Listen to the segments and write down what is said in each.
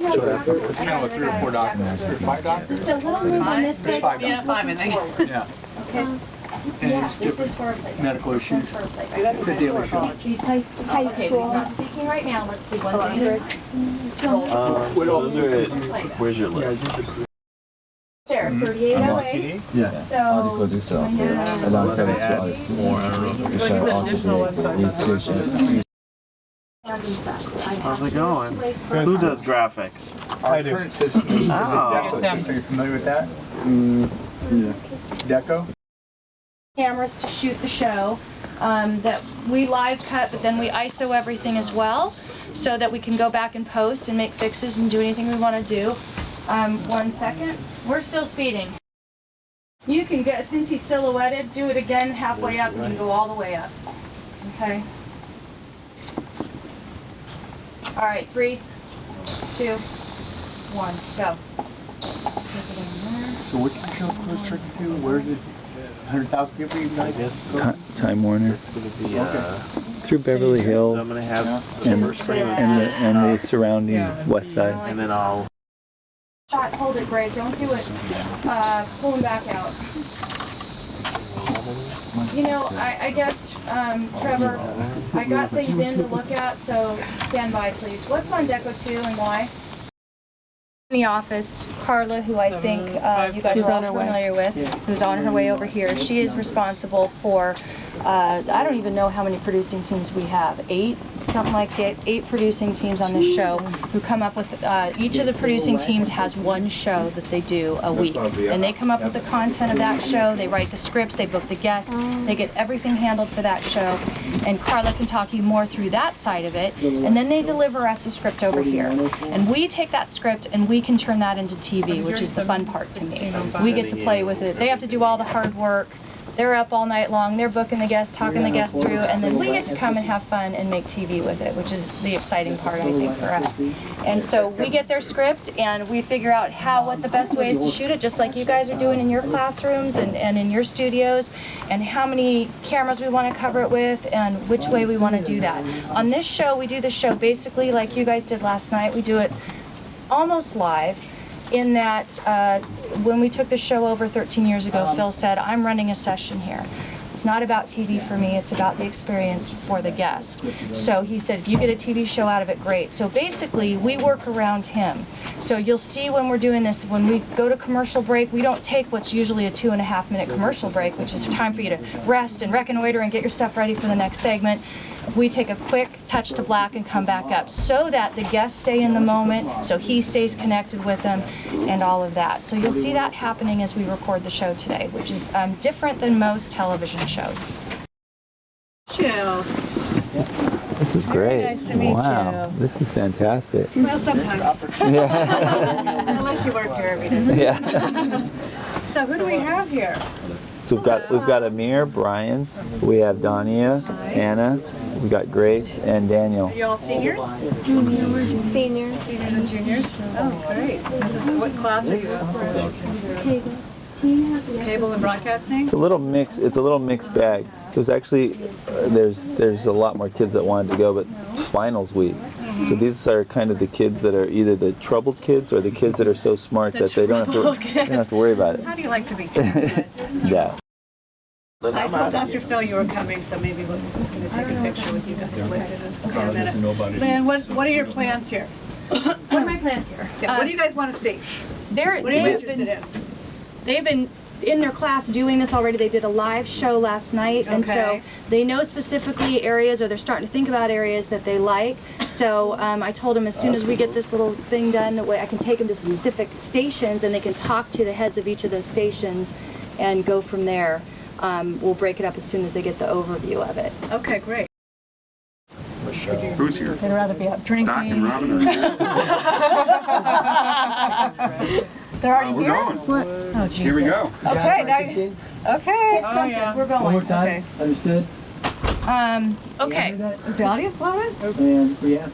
It's kind of like 3 or 4 doctors. There's 5 doctors? Just a little move on this side. 5 Yeah, 5 I think. Yeah. Okay. And it's different medical issues. It's a daily show. He's high school. He's not speaking right now. Let's see, 100. Where's your list? There, 3808. Yeah. So, I'll just go do so. Alongside it, I'll just More, I don't know. show also these two. How's it going? Who does graphics? Our current system is the Deco system. Are you familiar with that? Yeah. Deco? cameras to shoot the show that we live cut, but then we ISO everything as well, so that we can go back and post and make fixes and do anything we want to do. 1 second. We're still speeding. You can get, since he's silhouetted, do it again halfway up and go all the way up. Okay? All right, 3, 2, 1, go. So what did you show close trick to? Where did 100,000 people you guys go? Time Warner. It's going to be Through Beverly Hills. So I'm going to have and first frame and the surrounding west side. and then I'll... Hold it, Greg. Don't do it. Pull him back out. You know, I guess, Trevor, I got things in to look at, so stand by, please. What's on Deco 2 and why? In the office, Carla, who I think you guys are all familiar with, who's on her way over here, she is responsible for, I don't even know how many producing teams we have, 8, something like that, 8 producing teams on this show who come up with, each of the producing teams has one show that they do a week, and they come up with the content of that show, they write the scripts, they book the guests, they get everything handled for that show, and Carla can talk you more through that side of it, and then they deliver us a script over here, and we take that script and we can turn that into TV, which is the fun part to me. We get to play with it. They have to do all the hard work. They're up all night long. They're booking the guests, talking the guests through, and then we get to come and have fun and make TV with it, which is the exciting part, I think, for us. And so we get their script, and we figure out what the best way is to shoot it, just like you guys are doing in your classrooms and in your studios, and how many cameras we want to cover it with, and which way we want to do that. On this show, we do the show basically like you guys did last night. We do it almost live, in that when we took the show over 13 years ago, Phil said, I'm running a session here. It's not about TV for me, it's about the experience for the guest. So he said, if you get a TV show out of it, great. So basically, we work around him. So you'll see when we're doing this, when we go to commercial break, we don't take what's usually a 2.5-minute commercial break, which is time for you to rest and reconnoiter and get your stuff ready for the next segment. We take a quick touch to black and come back up so that the guests stay in the moment, so he stays connected with them, and all of that. So you'll see that happening as we record the show today, which is different than most television shows. Jill. This is great. Nice to meet wow, you. this is fantastic. Well, sometimes. Yeah. Unless you work here every day. Yeah. So who do we have here? So we've got Amir, Brian, we have Dania, Anna, we've got Grace, and Daniel. Are you all seniors? Juniors. Seniors and juniors? Oh, great. What class are you in? Cable and broadcasting? It's a little mixed bag. Because actually, there's a lot more kids that wanted to go, but it's finals week. So these are kind of the kids that are either the troubled kids or the kids that are so smart that they don't have to worry about it. How do you like to be? Yeah. I told Dr. Phil you were coming, so maybe we're going to take a picture with you guys in a minute. Lynn, what are your plans here? What are my plans here? Yeah, what do you guys want to see? What are you interested in? They've been in their class doing this already. They did a live show last night, and so they know specifically areas, or they're starting to think about areas that they like. So I told them as soon as we get this little thing done, that way I can take them to specific stations, and they can talk to the heads of each of those stations and go from there. We'll break it up as soon as they get the overview of it. Okay, great. Who's here? I'd rather be up drinking. Doc and Robin They're already we're here? going. What? Oh, Jesus. Here we go. Okay, now okay. Oh, yeah. We're going. One more time. Okay. Understood? Okay. Is the audience loving it? And yeah.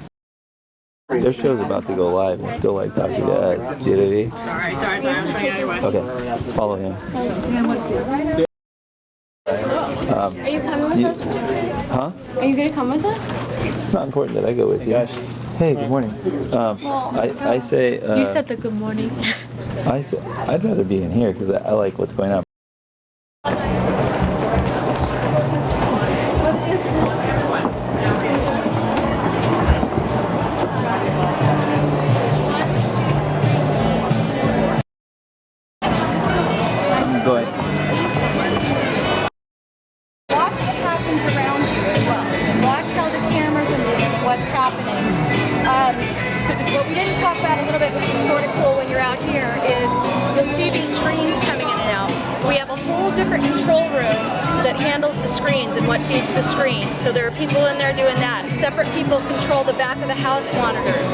Their show's about to go live. I'm still like talking to CDV. Sorry. I'm trying anyway. Okay, follow him. Are you coming with us? Huh? Are you going to come with us? It's not important that I go with you. Hey, good morning. I say... you said the good morning. I'd rather be in here because I like what's going on. I'm going. Watch what happens around you as well. Watch how the cameras are moving and what's happening. What we didn't talk about a little bit, which is sort of cool when you're out here, is you'll see these screens coming in and out. We have a whole different control room that handles the screens and what feeds the screen. So there are people in there doing that. Separate people control the back of the house monitors.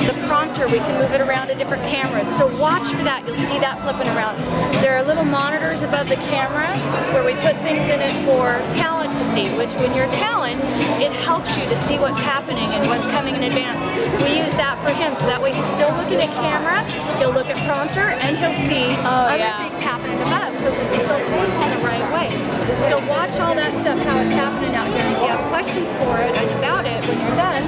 The prompter, we can move it around to different cameras. So watch for that. You'll see that flipping around. There are little monitors above the camera where we put things in it for talent to see, which when you're talent, it helps you to see what's happening and what's coming in advance. We use that for him, so that way he's still looking at camera, he'll look at prompter, and he'll see other things happening above, so he'll think in the right way. So watch all that stuff, how it's happening out here. If you have questions for it and about it when you're done,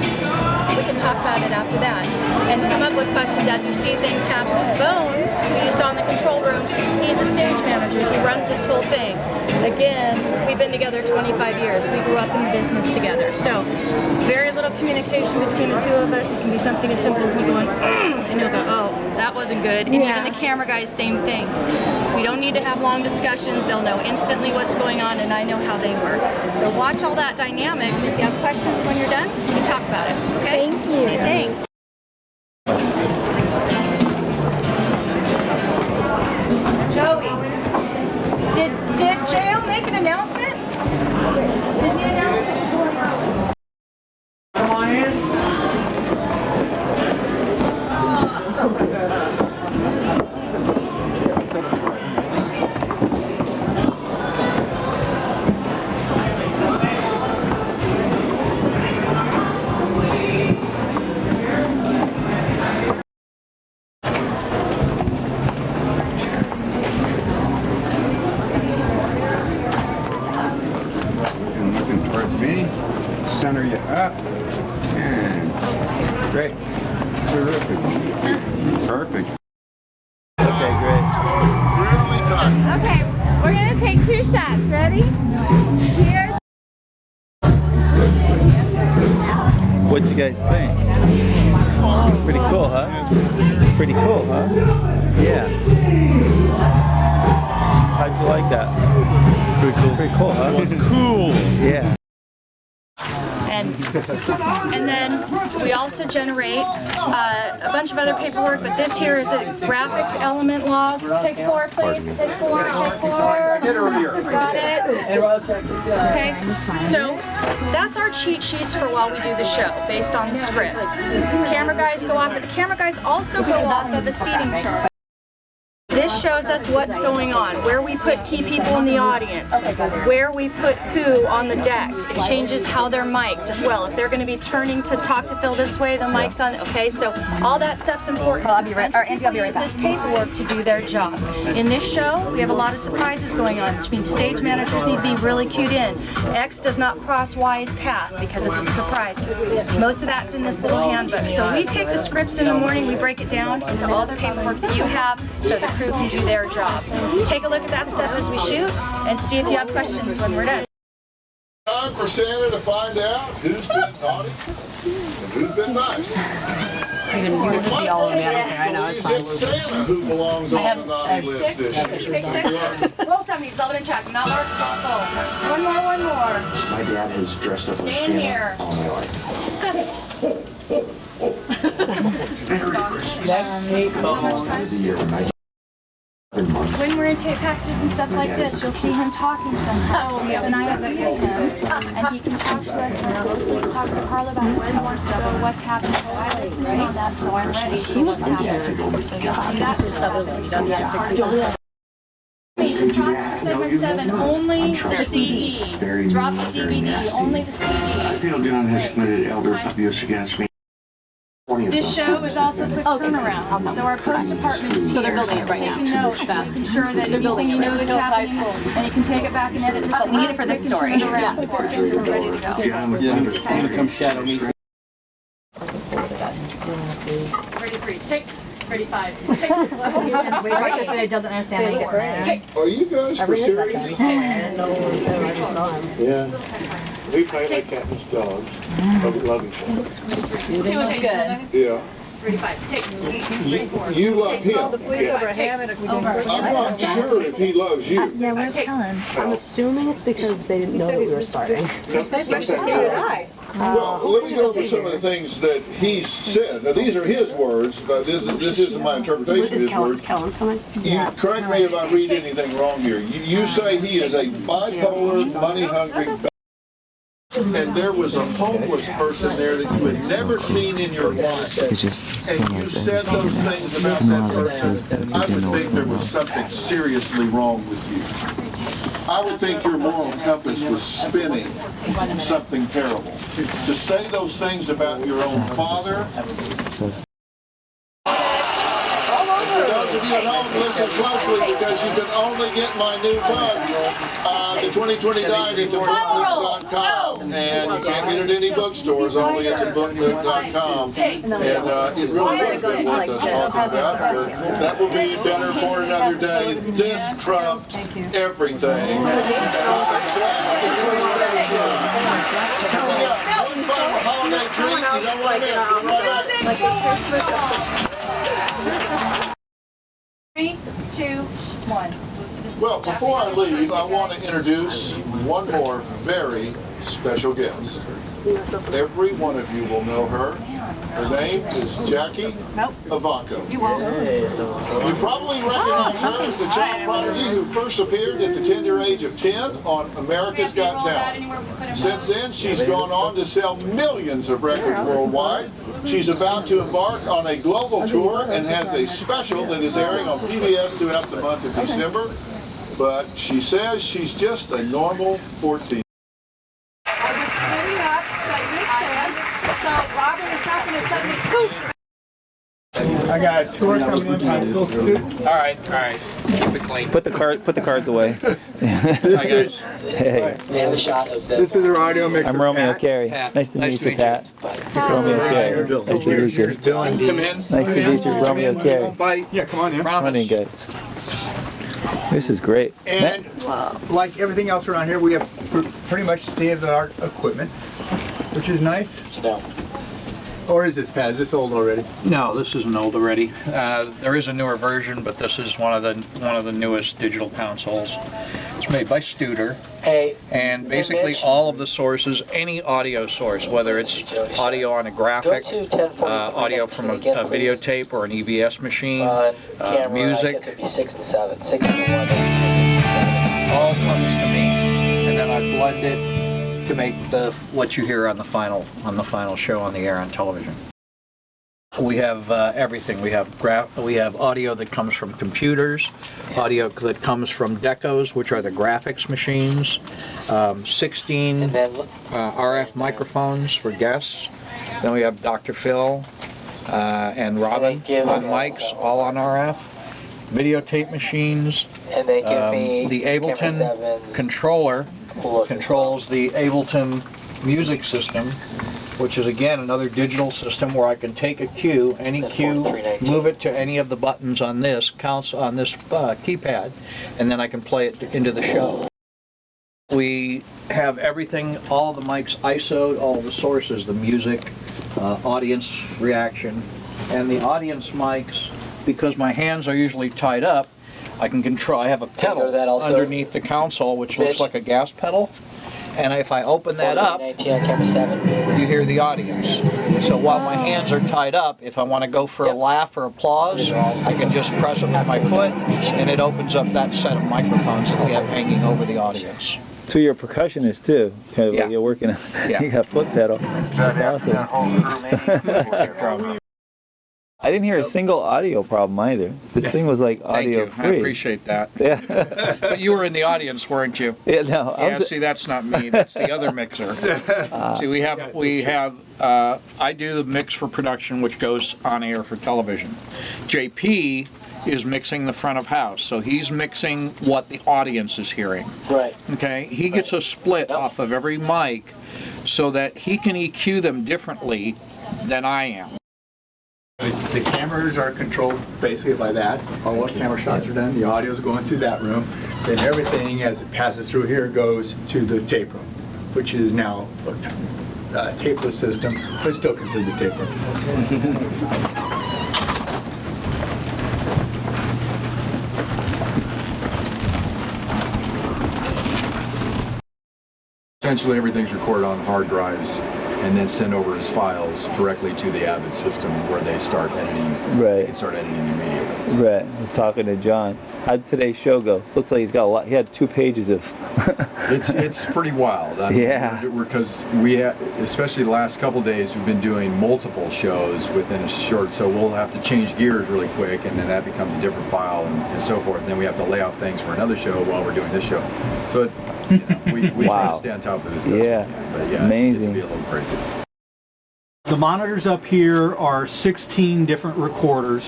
we can talk about it after that. And come up with questions as you see things happen. Bones, we used on the control room, he's the stage manager, he runs this whole thing. Again, we've been together 25 years. We grew up in the business together. So, very little communication between the two of us. It can be something as simple as me going, and he'll go, oh, that wasn't good. And even the camera guys, same thing. We don't need to have long discussions. They'll know instantly what's going on, and I know how they work. So watch all that dynamic. If you have questions when you're done, we can talk about it. Okay? Thank you. Thanks. Joey, did JL make an announcement? Did he announce what's going on? Come on in. Center you up, and great, terrific, perfect. Okay, great. Really done. Okay, we're going to take 2 shots. Ready? Here's... What you guys think? Pretty cool, huh? Pretty cool, huh? Yeah. How'd you like that? Pretty cool. Pretty cool, huh? It was cool. Yeah. And then we also generate a bunch of other paperwork, but this here is a graphics element log. Take 4, please. Take 4. Take 4. Got it. Okay. So that's our cheat sheets for while we do the show, based on the script. Camera guys go off, but the camera guys also go off of a seating chart. This shows us what's going on, where we put key people in the audience, where we put who on the deck. It changes how they're mic'd as well. If they're going to be turning to talk to Phil this way, the mic's on. Okay, so all that stuff's important. I'll be right back. This paperwork to do their job. In this show, we have a lot of surprises going on, which means stage managers need to be really cued in. X does not cross Y's path because it's a surprise. Most of that's in this little handbook. So we take the scripts in the morning, we break it down into all the paperwork that you have, so the crew can do their job. Take a look at that stuff as we shoot and see if you have questions when we're done. Time for Santa to find out who's been naughty and who's been nice. You're going to be all over I know, it's fine. It's Santa who belongs on the naughty list this year. Roll somebody, double and check. Not large, not full. One more. My dad has dressed up like Stand here. Santa all my life. When we're in tape packages and stuff like this, you'll see him talking sometimes. And I have it with him, and he can talk to us, and we can talk to Carla about more stuff and what's happening. So I listen in on that, so I'm ready to see what's happening. So you'll see that stuff will be done. Segment 7, only the CD. Drop the DVD, only the CD. I feel John has committed elder abuse against me. This show is also quick turnaround. So our post department is here. So they're building it right now. Making sure that anything you know is happening, and you can take it back and edit. But we need it for this story. Before things are ready to go. John would come shadow me. 35. He doesn't understand how you get mad. Are you guys for serious? Yeah. We play like cat and dogs. But we love each other. Okay, good. Yeah. 35. Take 34. You love him. Call the police over a hammer if we don't I'm not sure if he loves you. Yeah, where's Helen? I'm assuming it's because they didn't know that we were starting. Well, let me go through some of the things that he said. Now, these are his words, but this isn't my interpretation of his words. You correct me if I read anything wrong here. You say he is a bipolar, money-hungry. And there was a homeless person there that you had never seen in your life, and you said those things about that person, I would think there was something seriously wrong with you. I would think your moral compass was spinning something terrible. To say those things about your own father. For those of you at home, listen closely because you can only get my new book, The 2020 Diet, at thebooknook.com, and you can't get it at any bookstores, only at thebooknook.com. And it really is worth us talking about, but that will be better for another day. This trumped everything. Holiday treat, you don't want to miss. 3, 2, 1. Well, before I leave, I want to introduce one more very special guest. Every one of you will know her. Her name is Jackie Ivanko. You probably recognize her as the child prodigy who first appeared at the tender age of 10 on America's Got Talent. Since then, she's gone on to sell millions of records worldwide. She's about to embark on a global tour and has a special that is airing on PBS throughout the month of December. But she says she's just a normal 14. I got a tour coming in high school students. All right. Keep it clean. Put the cards away. Hi guys. Hey. This is our audio mixer. I'm Romeo, Pat. Carey. Nice to meet you, Pat. Romeo, Carey. Nice to meet you. Come in. Nice to meet you, Romeo, Carey. Bye. Yeah, come on in. Come on in, guys. This is great. And like everything else around here, we have pretty much state-of-the-art equipment, which is nice. Or is this, Pat? Is this old already? No, this isn't old already. There is a newer version, but this is one of the newest digital consoles. It's made by Studer. And basically all of the sources, any audio source, whether it's audio on a graphic, audio from a videotape or an EVS machine, music, all comes to me, and then I blend it to make what you hear on the final show on the air on television. We have everything. We have audio that comes from computers, audio that comes from decos, which are the graphics machines, 16 RF microphones for guests. Then we have Dr. Phil and Robin on mics, all on RF. Videotape machines. The Ableton controller controls the Ableton music system, which is again another digital system where I can take a cue, any cue, move it to any of the buttons on this keypad, and then I can play it into the show. We have everything, all the mics ISO'd, all the sources, the music, audience reaction, and the audience mics, because my hands are usually tied up, I can control. I have a pedal underneath the console which looks like a gas pedal, and if I open that up, you hear the audience. So while my hands are tied up, if I want to go for a laugh or applause, I can just press it with my foot, and it opens up that set of microphones that we have hanging over the audience. So you're a percussionist too. Yeah. You're working. You got foot pedal. That's awesome. I didn't hear a single audio problem either. This thing was like audio free. Thank you. I appreciate that. Yeah. But you were in the audience, weren't you? Yeah, no. Yeah, see, that's not me. That's the other mixer. See, I do the mix for production, which goes on air for television. JP is mixing the front of house, so he's mixing what the audience is hearing. Right. Okay? He gets a split off of every mic so that he can EQ them differently than I am. The cameras are controlled basically by that. All the camera shots are done. The audio is going through that room. Then everything, as it passes through here, goes to the tape room, which is now a tapeless system, but still considered the tape room. Essentially, everything's recorded on hard drives and then sent over as files directly to the Avid system where they start editing. Right. They can start editing immediately. Right. I was talking to John. How'd today's show go? Looks like he's got a lot. He had 2 pages of. It's pretty wild. I mean, yeah. Because especially the last couple days, we've been doing multiple shows within a short. So we'll have to change gears really quick, and then that becomes a different file and so forth. And then we have to lay out things for another show while we're doing this show. So we wow. try to stay on top of this. Yeah. But yeah, amazing. It can be a little crazy. The monitors up here are 16 different recorders.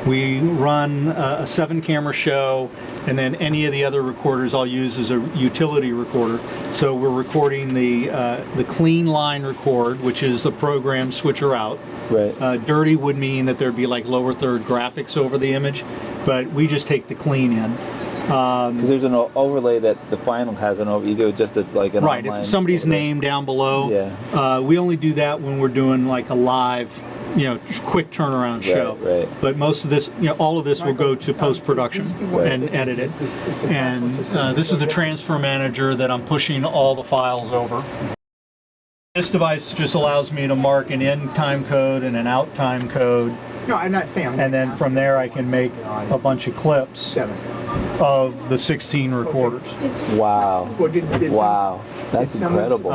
We run a 7-camera show, and then any of the other recorders I'll use as a utility recorder. So we're recording the clean line record, which is the program switcher out. Right. Dirty would mean that there'd be like lower third graphics over the image, but we just take the clean in. Because there's an overlay that the final has an overlay. You do just like an right, online. It's somebody's name down below. Yeah. We only do that when we're doing like a live, quick turnaround show. Right. But most of this, all of this will go to post-production and edit it. And this is the transfer manager that I'm pushing all the files over. This device just allows me to mark an in time code and an out time code. No, I'm not saying. And then from there I can make a bunch of clips of the 16 recorders. Wow. Wow. That's incredible.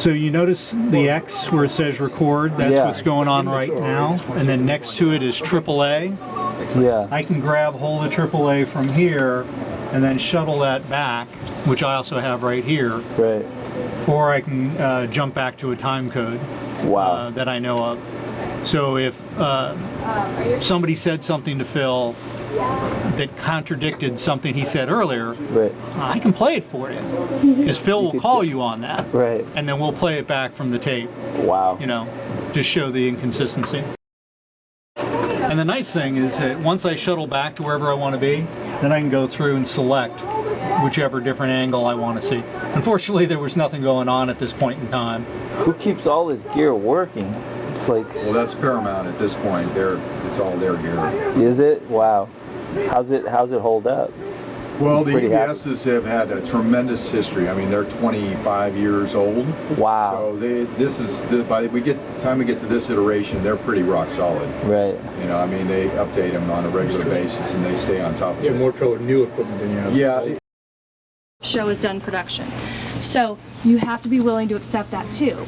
So you notice the X where it says record, that's what's going on right now. And then next to it is AAA. Yeah. I can grab hold of AAA from here and then shuttle that back, which I also have right here. Right. Or I can jump back to a time code that I know of. So if somebody said something to Phil that contradicted something he said earlier, I can play it for you. Because Phil will call you on that. Right. And then we'll play it back from the tape. Wow. To show the inconsistency. And the nice thing is that once I shuttle back to wherever I want to be, then I can go through and select whichever different angle I want to see. Unfortunately, there was nothing going on at this point in time. Who keeps all this gear working? It's like... Well, that's Paramount at this point. It's all their gear. Is it? Wow. How's it hold up? Well, the EBSs have had a tremendous history. I mean, they're 25 years old. Wow. So by the time we get to this iteration, they're pretty rock solid. Right. I mean, they update them on a regular basis and they stay on top of it. You have more trouble with new equipment than you have. Yeah. Show is done production. So you have to be willing to accept that too.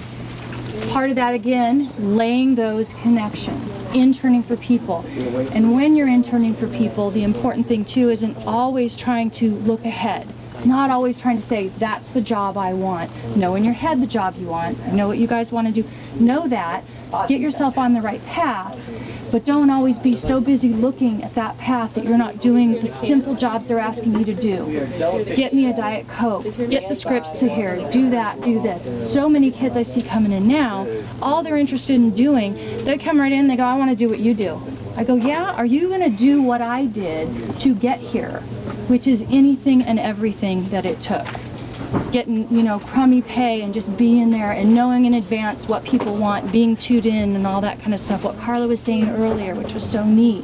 Part of that, again, laying those connections, interning for people. And when you're interning for people, the important thing too isn't always trying to look ahead. Not always trying to say, that's the job I want. Know in your head the job you want. Know what you guys want to do. Know that. Get yourself on the right path. But don't always be so busy looking at that path that you're not doing the simple jobs they're asking you to do. Get me a Diet Coke. Get the scripts to here. Do that. Do this. So many kids I see coming in now, all they're interested in doing, they come right in, they go, I want to do what you do. I go, yeah? Are you going to do what I did to get here? Which is anything and everything that it took. Getting, crummy pay and just being there and knowing in advance what people want, being tuned in and all that kind of stuff. What Carla was saying earlier, which was so neat,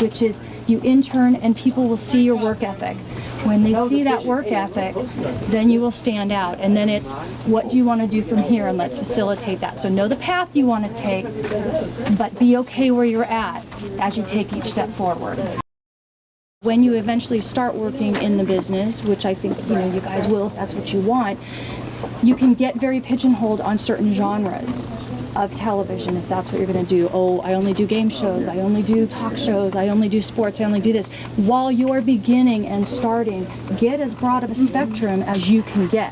which is you intern and people will see your work ethic. When they see that work ethic, then you will stand out. And then it's, what do you want to do from here? And let's facilitate that. So know the path you want to take, but be okay where you're at as you take each step forward. When you eventually start working in the business, which I think you guys will if that's what you want, you can get very pigeonholed on certain genres of television if that's what you're going to do. Oh, I only do game shows, I only do talk shows, I only do sports, I only do this. While you're beginning and starting, get as broad of a spectrum as you can get.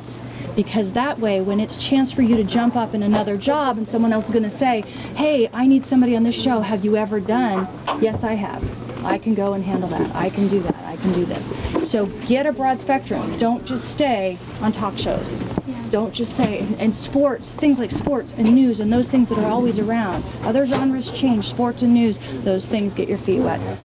Because that way, when it's a chance for you to jump up in another job and someone else is going to say, hey, I need somebody on this show, have you ever done? Yes, I have. I can go and handle that. I can do that. I can do this. So get a broad spectrum. Don't just stay on talk shows. Don't just say, and sports, things like sports and news and those things that are always around. Other genres change, sports and news, those things get your feet wet.